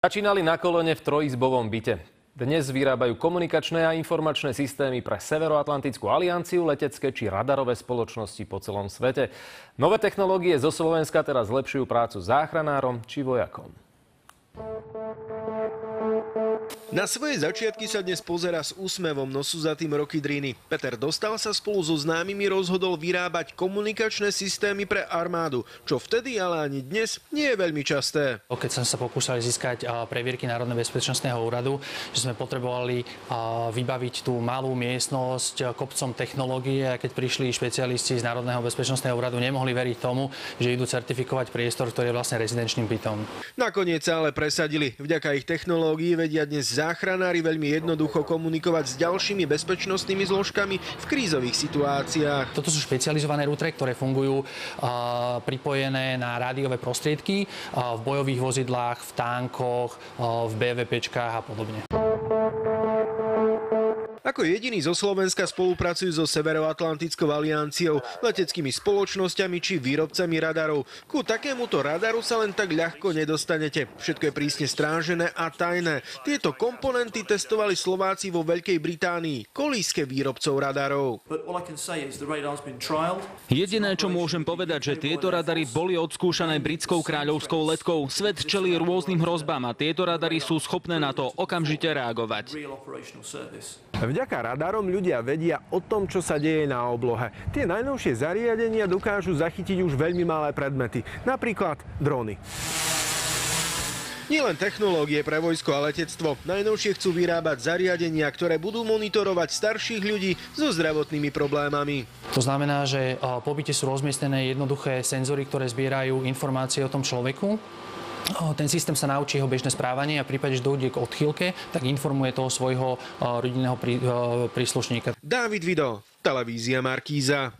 Začínali na kolene v trojizbovom byte. Dnes vyrábajú komunikačné a informačné systémy pre Severoatlantickú alianciu, letecké či radarové spoločnosti po celom svete. Nové technológie zo Slovenska teraz zlepšujú prácu záchranárom či vojakom. Na svoje začiatky sa dnes pozerá s úsmevom, no sú za tým roky driny. Peter Dostal sa spolu so známymi rozhodol vyrábať komunikačné systémy pre armádu, čo vtedy, ale ani dnes nie je veľmi časté. Keď sme sa pokúšali získať previerky Národného bezpečnostného úradu, že sme potrebovali vybaviť tú malú miestnosť kopcom technológie, a keď prišli špecialisti z Národného bezpečnostného úradu, nemohli veriť tomu, že idú certifikovať priestor, ktorý je vlastne rezidenčným bytom. Nakoniec sa ale presadili. Vďaka ich technológií vedia dnes záchranári veľmi jednoducho komunikovať s ďalšími bezpečnostnými zložkami v krízových situáciách. Toto sú špecializované rutre, ktoré fungujú pripojené na rádiové prostriedky v bojových vozidlách, v tankoch, v BVPčkách a podobne. Ako jediní zo Slovenska spolupracujú so Severoatlantickou alianciou, leteckými spoločnosťami či výrobcami radarov. Ku takémuto radaru sa len tak ľahko nedostanete. Všetko je prísne strážené a tajné. Tieto komponenty testovali Slováci vo Veľkej Británii, kolíske výrobcov radarov. Jediné, čo môžem povedať, že tieto radary boli odskúšané britskou kráľovskou letkou. Svet čelí rôznym hrozbám a tieto radary sú schopné na to okamžite reagovať. Vďaka radarom ľudia vedia o tom, čo sa deje na oblohe. Tie najnovšie zariadenia dokážu zachytiť už veľmi malé predmety, napríklad dróny. Nielen technológie pre vojsko a letectvo. Najnovšie chcú vyrábať zariadenia, ktoré budú monitorovať starších ľudí so zdravotnými problémami. To znamená, že po byte sú rozmiestnené jednoduché senzory, ktoré zbierajú informácie o tom človeku. Ten systém sa naučí jeho bežné správanie a v prípade, že dojde k odchýlke, tak informuje toho svojho rodinného príslušníka. Dávid Vido, televízia Markíza.